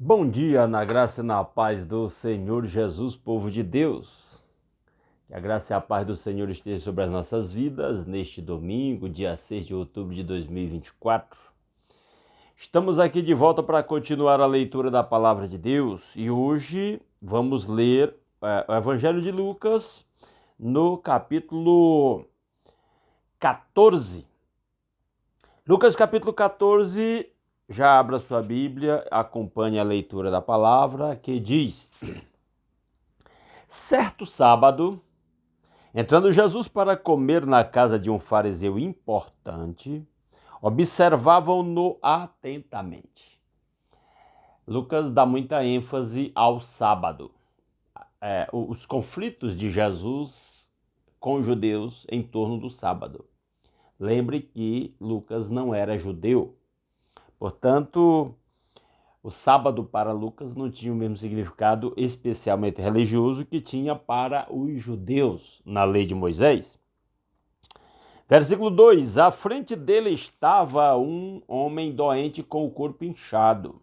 Bom dia, na graça e na paz do Senhor Jesus, povo de Deus. Que a graça e a paz do Senhor estejam sobre as nossas vidas neste domingo, dia 6 de outubro de 2024. Estamos aqui de volta para continuar a leitura da palavra de Deus e hoje vamos ler o Evangelho de Lucas no capítulo 14. Lucas capítulo 14, já abra sua Bíblia, acompanhe a leitura da palavra que diz: Certo sábado, entrando Jesus para comer na casa de um fariseu importante, observavam-no atentamente. Lucas dá muita ênfase ao sábado. Os conflitos de Jesus com os judeus em torno do sábado. Lembre que Lucas não era judeu. Portanto, o sábado para Lucas não tinha o mesmo significado especialmente religioso que tinha para os judeus na lei de Moisés. Versículo 2: À frente dele estava um homem doente com o corpo inchado.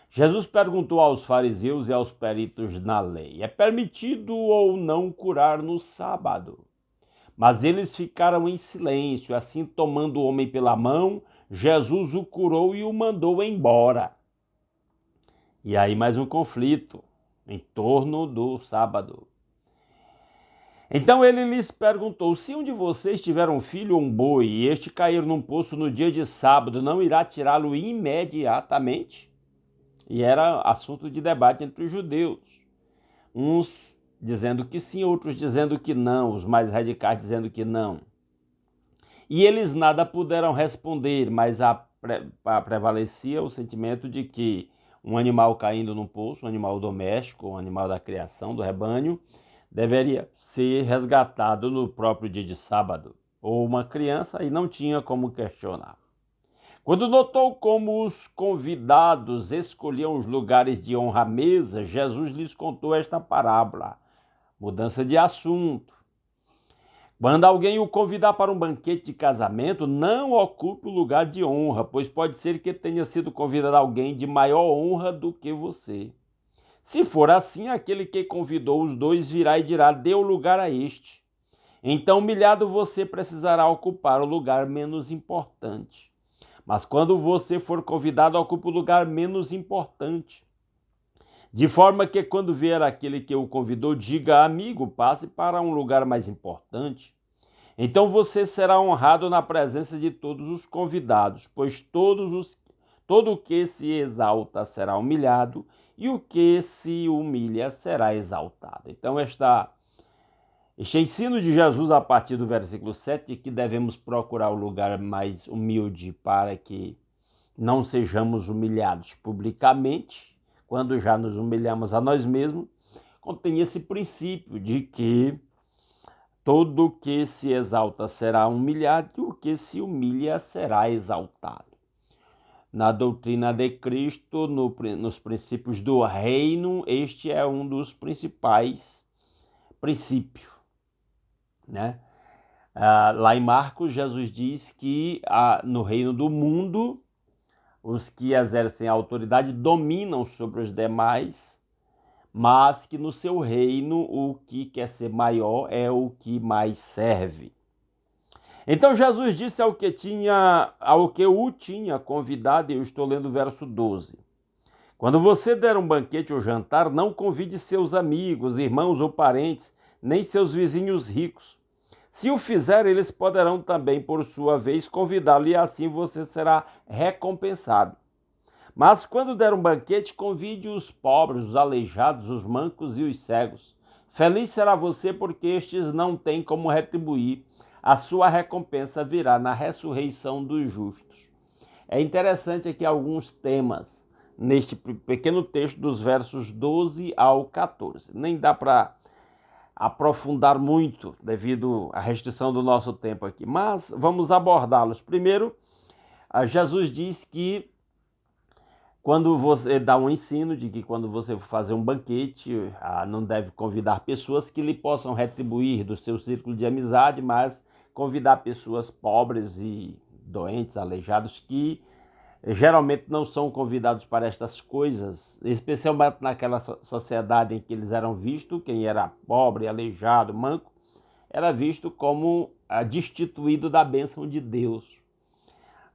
Jesus perguntou aos fariseus e aos peritos na lei: é permitido ou não curar no sábado? Mas eles ficaram em silêncio. Assim, tomando o homem pela mão, Jesus o curou e o mandou embora. E aí mais um conflito em torno do sábado. Então ele lhes perguntou: se um de vocês tiver um filho ou um boi e este cair num poço no dia de sábado, não irá tirá-lo imediatamente? E era assunto de debate entre os judeus. Uns dizendo que sim, outros dizendo que não, os mais radicais dizendo que não. E eles nada puderam responder, mas prevalecia o sentimento de que um animal caindo num poço, um animal doméstico, um animal da criação, do rebanho, deveria ser resgatado no próprio dia de sábado. Ou uma criança, e não tinha como questionar. Quando notou como os convidados escolhiam os lugares de honra à mesa, Jesus lhes contou esta parábola. Mudança de assunto. Quando alguém o convidar para um banquete de casamento, não ocupe o lugar de honra, pois pode ser que tenha sido convidado alguém de maior honra do que você. Se for assim, aquele que convidou os dois virá e dirá: dê o lugar a este. Então, humilhado, você precisará ocupar o lugar menos importante. Mas quando você for convidado, ocupe o lugar menos importante. De forma que quando vier aquele que o convidou, diga: amigo, passe para um lugar mais importante. Então você será honrado na presença de todos os convidados, pois todo o que se exalta será humilhado, e o que se humilha será exaltado. Então este ensino de Jesus a partir do versículo 7, que devemos procurar o lugar mais humilde para que não sejamos humilhados publicamente, quando já nos humilhamos a nós mesmos, contém esse princípio de que todo o que se exalta será humilhado e o que se humilha será exaltado. Na doutrina de Cristo, nos princípios do reino, este é um dos principais princípios, né? Lá em Marcos, Jesus diz que no reino do mundo, os que exercem a autoridade dominam sobre os demais, mas que no seu reino o que quer ser maior é o que mais serve. Então Jesus disse ao que o tinha convidado, e eu estou lendo o verso 12. Quando você der um banquete ou jantar, não convide seus amigos, irmãos ou parentes, nem seus vizinhos ricos. Se o fizer, eles poderão também, por sua vez, convidá-lo, e assim você será recompensado. Mas quando der um banquete, convide os pobres, os aleijados, os mancos e os cegos. Feliz será você, porque estes não têm como retribuir. A sua recompensa virá na ressurreição dos justos. É interessante aqui alguns temas neste pequeno texto dos versos 12 ao 14. Nem dá para aprofundar muito devido à restrição do nosso tempo aqui, mas vamos abordá-los. Primeiro, Jesus diz que quando você dá um ensino de que quando você for fazer um banquete, não deve convidar pessoas que lhe possam retribuir do seu círculo de amizade, mas convidar pessoas pobres e doentes, aleijados, que geralmente não são convidados para estas coisas, especialmente naquela sociedade em que eles eram vistos, quem era pobre, aleijado, manco, era visto como destituído da bênção de Deus.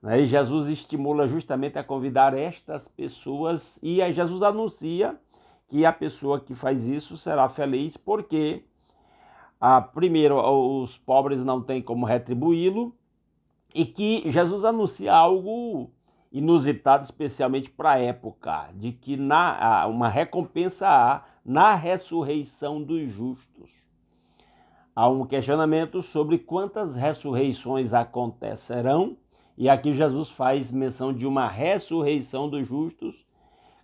E Jesus estimula justamente a convidar estas pessoas, e aí Jesus anuncia que a pessoa que faz isso será feliz, porque primeiro, os pobres não têm como retribuí-lo, e que Jesus anuncia algo inusitado, especialmente para a época, de que uma recompensa há na ressurreição dos justos. Há um questionamento sobre quantas ressurreições acontecerão, e aqui Jesus faz menção de uma ressurreição dos justos,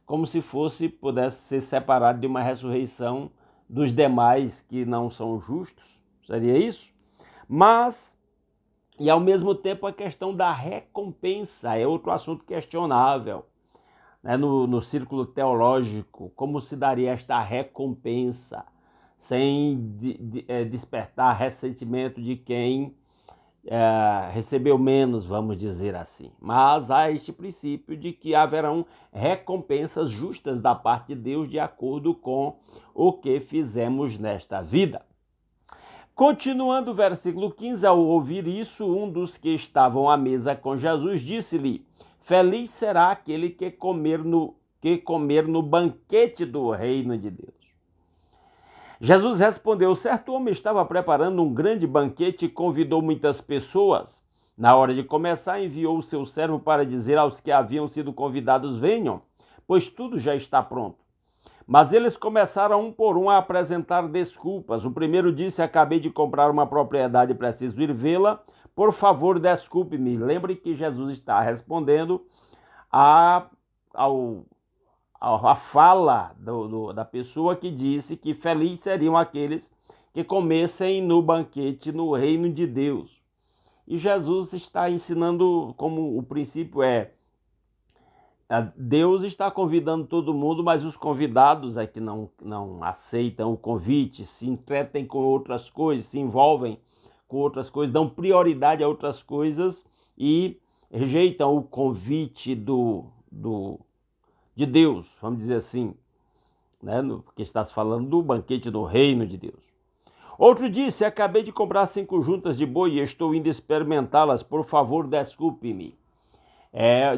como se pudesse ser separado de uma ressurreição dos demais que não são justos. Seria isso? Mas, e ao mesmo tempo, a questão da recompensa é outro assunto questionável, né? No círculo teológico, como se daria esta recompensa, sem despertar ressentimento de quem recebeu menos, vamos dizer assim. Mas há este princípio de que haverão recompensas justas da parte de Deus de acordo com o que fizemos nesta vida. Continuando o versículo 15, ao ouvir isso, um dos que estavam à mesa com Jesus disse-lhe: feliz será aquele que comer no banquete do reino de Deus. Jesus respondeu: certo homem estava preparando um grande banquete e convidou muitas pessoas. Na hora de começar, enviou o seu servo para dizer aos que haviam sido convidados: venham, pois tudo já está pronto. Mas eles começaram um por um a apresentar desculpas. O primeiro disse: acabei de comprar uma propriedade e preciso ir vê-la. Por favor, desculpe-me. Lembre que Jesus está respondendo a fala da pessoa que disse que felizes seriam aqueles que comessem no banquete no reino de Deus. E Jesus está ensinando como o princípio Deus está convidando todo mundo, mas os convidados é que não aceitam o convite, se entretem com outras coisas, se envolvem com outras coisas, dão prioridade a outras coisas e rejeitam o convite de Deus, vamos dizer assim, né? Porque está se falando do banquete do reino de Deus. Outro disse: acabei de comprar 5 juntas de boi e estou indo experimentá-las, por favor, desculpe-me.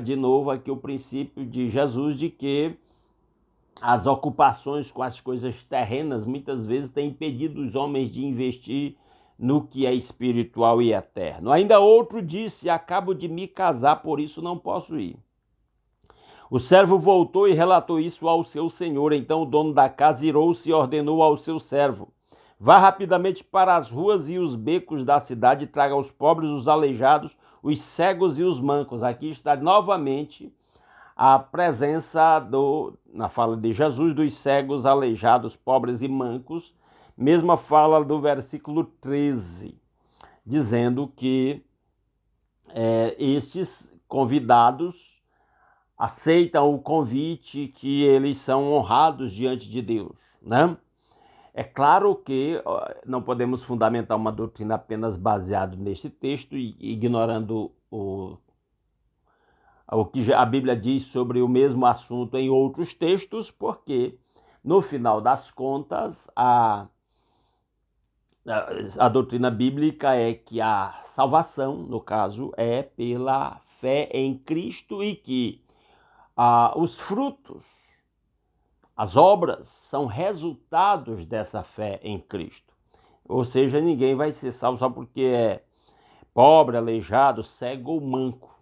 De novo aqui o princípio de Jesus de que as ocupações com as coisas terrenas muitas vezes têm impedido os homens de investir no que é espiritual e eterno. Ainda outro disse: acabo de me casar, por isso não posso ir. O servo voltou e relatou isso ao seu senhor. Então o dono da casa irou-se e ordenou ao seu servo: vá rapidamente para as ruas e os becos da cidade e traga os pobres, os aleijados, os cegos e os mancos. Aqui está novamente a presença na fala de Jesus dos cegos, aleijados, pobres e mancos. Mesma fala do versículo 13, dizendo que estes convidados aceitam o convite, que eles são honrados diante de Deus, né? É claro que não podemos fundamentar uma doutrina apenas baseado neste texto e ignorando o que a Bíblia diz sobre o mesmo assunto em outros textos, porque no final das contas a doutrina bíblica é que a salvação, no caso, é pela fé em Cristo e que os frutos, as obras, são resultados dessa fé em Cristo. Ou seja, ninguém vai ser salvo só porque é pobre, aleijado, cego ou manco.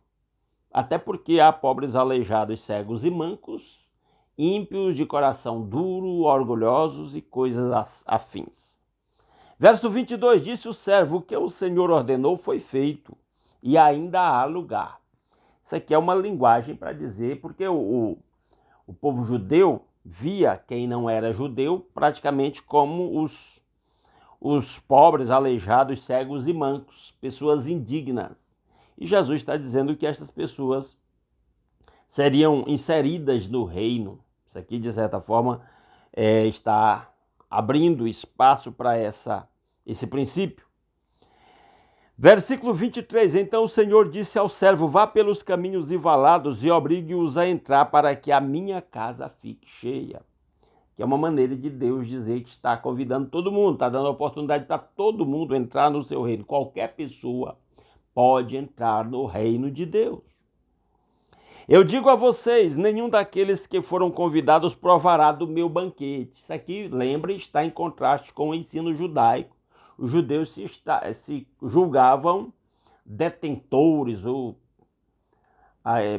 Até porque há pobres, aleijados, cegos e mancos, ímpios, de coração duro, orgulhosos e coisas afins. Verso 22, disse o servo: o que o Senhor ordenou foi feito, e ainda há lugar. Isso aqui é uma linguagem para dizer, porque o povo judeu via quem não era judeu praticamente como os pobres, aleijados, cegos e mancos, pessoas indignas. E Jesus está dizendo que estas pessoas seriam inseridas no reino. Isso aqui, de certa forma, está abrindo espaço para esse princípio. Versículo 23, então o Senhor disse ao servo, vá pelos caminhos e valados e obrigue-os a entrar para que a minha casa fique cheia. Que é uma maneira de Deus dizer que está convidando todo mundo, está dando oportunidade para todo mundo entrar no seu reino. Qualquer pessoa pode entrar no reino de Deus. Eu digo a vocês, nenhum daqueles que foram convidados provará do meu banquete. Isso aqui, lembrem, está em contraste com o ensino judaico. Os judeus se julgavam detentores ou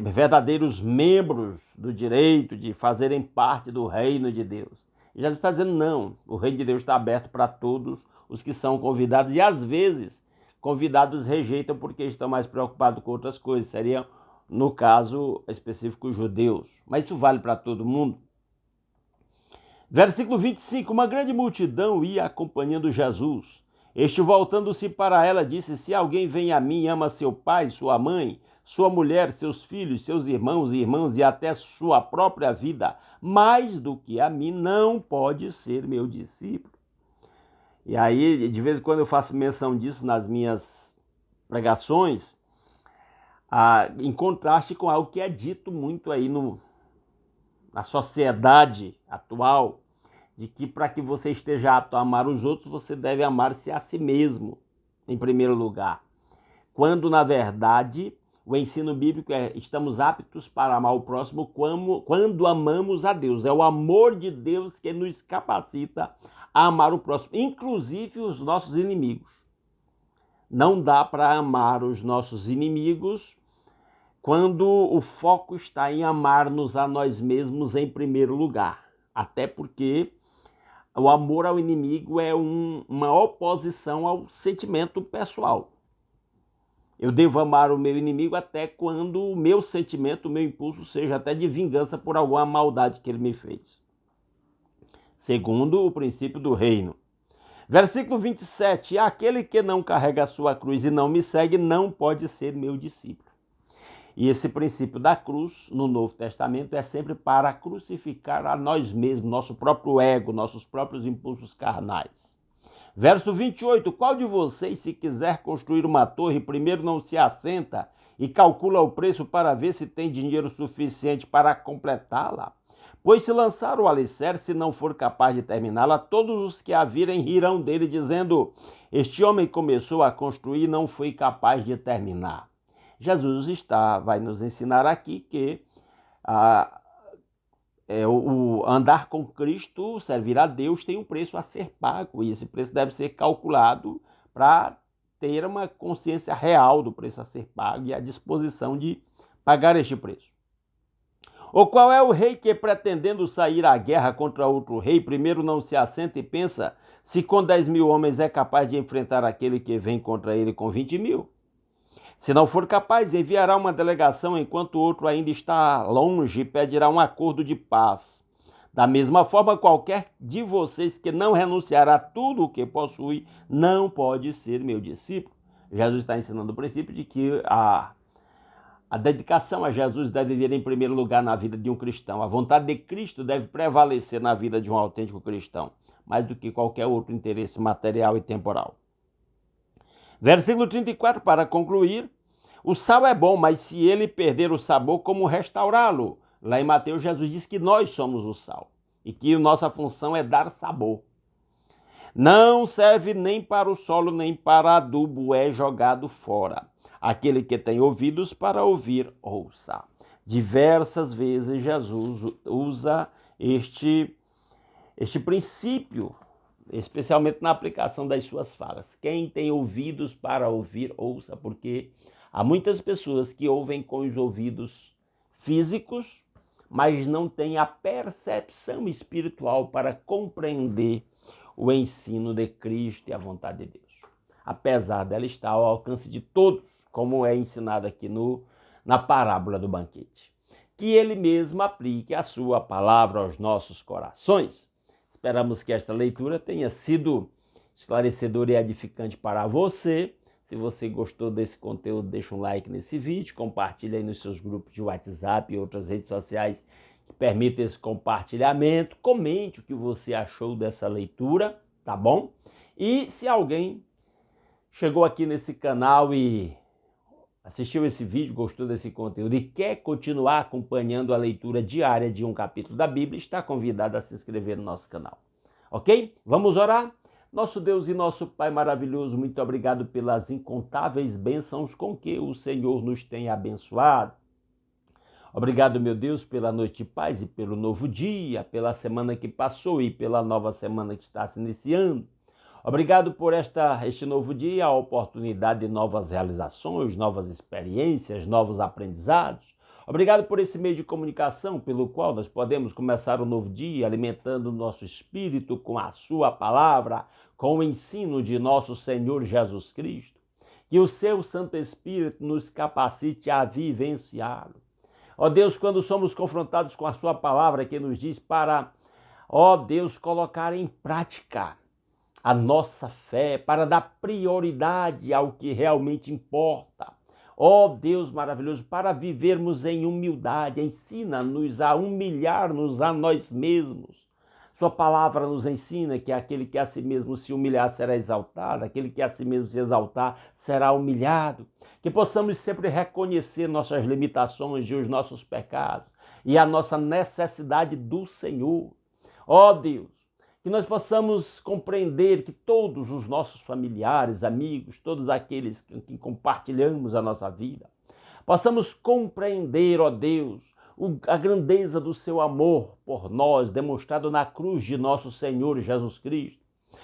verdadeiros membros do direito de fazerem parte do reino de Deus. E Jesus está dizendo, não, o reino de Deus está aberto para todos os que são convidados, e às vezes convidados rejeitam porque estão mais preocupados com outras coisas, seriam, no caso específico, os judeus. Mas isso vale para todo mundo. Versículo 25, uma grande multidão ia acompanhando Jesus. Este, voltando-se para ela, disse, se alguém vem a mim e ama seu pai, sua mãe, sua mulher, seus filhos, seus irmãos e irmãs e até sua própria vida, mais do que a mim, não pode ser meu discípulo. E aí, de vez em quando eu faço menção disso nas minhas pregações, em contraste com algo que é dito muito aí na sociedade atual, de que para que você esteja apto a amar os outros, você deve amar-se a si mesmo, em primeiro lugar. Quando, na verdade, o ensino bíblico é estamos aptos para amar o próximo quando amamos a Deus. É o amor de Deus que nos capacita a amar o próximo, inclusive os nossos inimigos. Não dá para amar os nossos inimigos quando o foco está em amar-nos a nós mesmos em primeiro lugar. Até porque o amor ao inimigo é uma oposição ao sentimento pessoal. Eu devo amar o meu inimigo até quando o meu sentimento, o meu impulso seja até de vingança por alguma maldade que ele me fez. Segundo o princípio do reino. Versículo 27, aquele que não carrega a sua cruz e não me segue não pode ser meu discípulo. E esse princípio da cruz, no Novo Testamento, é sempre para crucificar a nós mesmos, nosso próprio ego, nossos próprios impulsos carnais. Verso 28, qual de vocês, se quiser construir uma torre, primeiro não se assenta e calcula o preço para ver se tem dinheiro suficiente para completá-la? Pois se lançar o alicerce e não for capaz de terminá-la, todos os que a virem rirão dele, dizendo, este homem começou a construir e não foi capaz de terminar. Jesus vai nos ensinar aqui que o andar com Cristo, servir a Deus, tem um preço a ser pago, e esse preço deve ser calculado para ter uma consciência real do preço a ser pago e a disposição de pagar este preço. Ou qual é o rei que, pretendendo sair à guerra contra outro rei, primeiro não se assenta e pensa se com 10.000 homens é capaz de enfrentar aquele que vem contra ele com 20.000? Se não for capaz, enviará uma delegação enquanto o outro ainda está longe e pedirá um acordo de paz. Da mesma forma, qualquer de vocês que não renunciar a tudo o que possui, não pode ser meu discípulo. Jesus está ensinando o princípio de que a dedicação a Jesus deve vir em primeiro lugar na vida de um cristão. A vontade de Cristo deve prevalecer na vida de um autêntico cristão, mais do que qualquer outro interesse material e temporal. Versículo 34, para concluir, o sal é bom, mas se ele perder o sabor, como restaurá-lo? Lá em Mateus, Jesus diz que nós somos o sal e que nossa função é dar sabor. Não serve nem para o solo, nem para adubo, é jogado fora. Aquele que tem ouvidos para ouvir, ouça. Diversas vezes Jesus usa este princípio, especialmente na aplicação das suas falas. Quem tem ouvidos para ouvir, ouça, porque há muitas pessoas que ouvem com os ouvidos físicos, mas não têm a percepção espiritual para compreender o ensino de Cristo e a vontade de Deus. Apesar dela estar ao alcance de todos, como é ensinado aqui na parábola do banquete. Que ele mesmo aplique a sua palavra aos nossos corações. Esperamos que esta leitura tenha sido esclarecedora e edificante para você. Se você gostou desse conteúdo, deixa um like nesse vídeo, compartilha aí nos seus grupos de WhatsApp e outras redes sociais que permitem esse compartilhamento. Comente o que você achou dessa leitura, tá bom? E se alguém chegou aqui nesse canal e assistiu esse vídeo, gostou desse conteúdo e quer continuar acompanhando a leitura diária de um capítulo da Bíblia, está convidado a se inscrever no nosso canal. Ok? Vamos orar? Nosso Deus e nosso Pai maravilhoso, muito obrigado pelas incontáveis bênçãos com que o Senhor nos tem abençoado. Obrigado, meu Deus, pela noite de paz e pelo novo dia, pela semana que passou e pela nova semana que está se iniciando. Obrigado por este novo dia, a oportunidade de novas realizações, novas experiências, novos aprendizados. Obrigado por esse meio de comunicação pelo qual nós podemos começar um novo dia alimentando o nosso espírito com a sua palavra, com o ensino de nosso Senhor Jesus Cristo. Que o seu Santo Espírito nos capacite a vivenciá-lo. Ó Deus, quando somos confrontados com a sua palavra que nos diz para, ó Deus, colocar em prática a nossa fé, para dar prioridade ao que realmente importa. Ó Deus maravilhoso, para vivermos em humildade, ensina-nos a humilhar-nos a nós mesmos. Sua palavra nos ensina que aquele que a si mesmo se humilhar será exaltado, aquele que a si mesmo se exaltar será humilhado. Que possamos sempre reconhecer nossas limitações e os nossos pecados e a nossa necessidade do Senhor. Ó Deus, que nós possamos compreender que todos os nossos familiares, amigos, todos aqueles que compartilhamos a nossa vida, possamos compreender, ó Deus, a grandeza do seu amor por nós, demonstrado na cruz de nosso Senhor Jesus Cristo.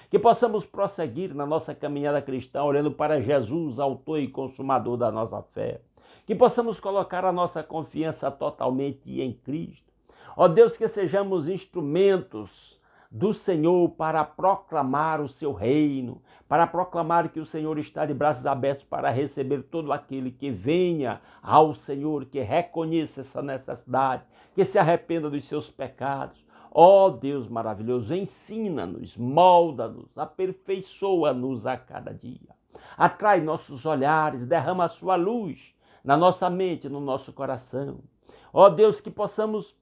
Que possamos prosseguir na nossa caminhada cristã, olhando para Jesus, autor e consumador da nossa fé. Que possamos colocar a nossa confiança totalmente em Cristo. Ó Deus, que sejamos instrumentos do Senhor para proclamar o seu reino, para proclamar que o Senhor está de braços abertos para receber todo aquele que venha ao Senhor, que reconheça essa necessidade, que se arrependa dos seus pecados. Ó Deus maravilhoso, ensina-nos, molda-nos, aperfeiçoa-nos a cada dia. Atrai nossos olhares, derrama a sua luz na nossa mente, no nosso coração. Ó Deus, que possamos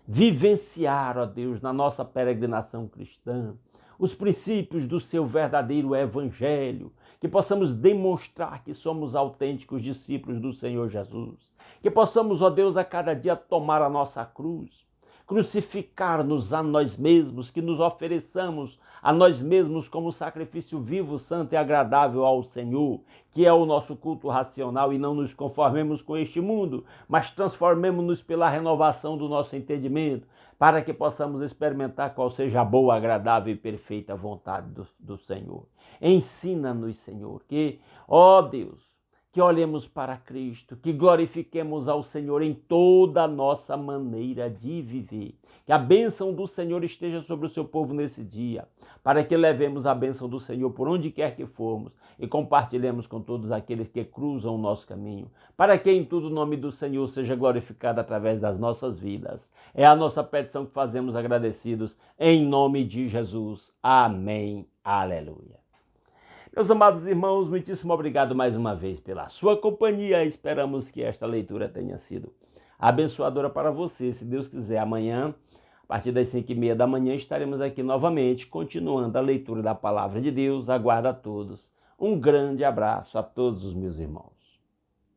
vivenciar, ó Deus, na nossa peregrinação cristã, os princípios do seu verdadeiro evangelho, que possamos demonstrar que somos autênticos discípulos do Senhor Jesus, que possamos, ó Deus, a cada dia tomar a nossa cruz, crucificar-nos a nós mesmos, que nos ofereçamos a nós mesmos como sacrifício vivo, santo e agradável ao Senhor, que é o nosso culto racional, e não nos conformemos com este mundo, mas transformemos-nos pela renovação do nosso entendimento, para que possamos experimentar qual seja a boa, agradável e perfeita vontade do Senhor. Ensina-nos, Senhor, que, ó Deus, que olhemos para Cristo, que glorifiquemos ao Senhor em toda a nossa maneira de viver. Que a bênção do Senhor esteja sobre o seu povo nesse dia, para que levemos a bênção do Senhor por onde quer que formos e compartilhemos com todos aqueles que cruzam o nosso caminho, para que em tudo o nome do Senhor seja glorificado através das nossas vidas. É a nossa petição que fazemos agradecidos, em nome de Jesus. Amém. Aleluia. Meus amados irmãos, muitíssimo obrigado mais uma vez pela sua companhia. Esperamos que esta leitura tenha sido abençoadora para você. Se Deus quiser, amanhã, a partir das 5h30 da manhã, estaremos aqui novamente, continuando a leitura da Palavra de Deus. Aguardo a todos. Um grande abraço a todos os meus irmãos.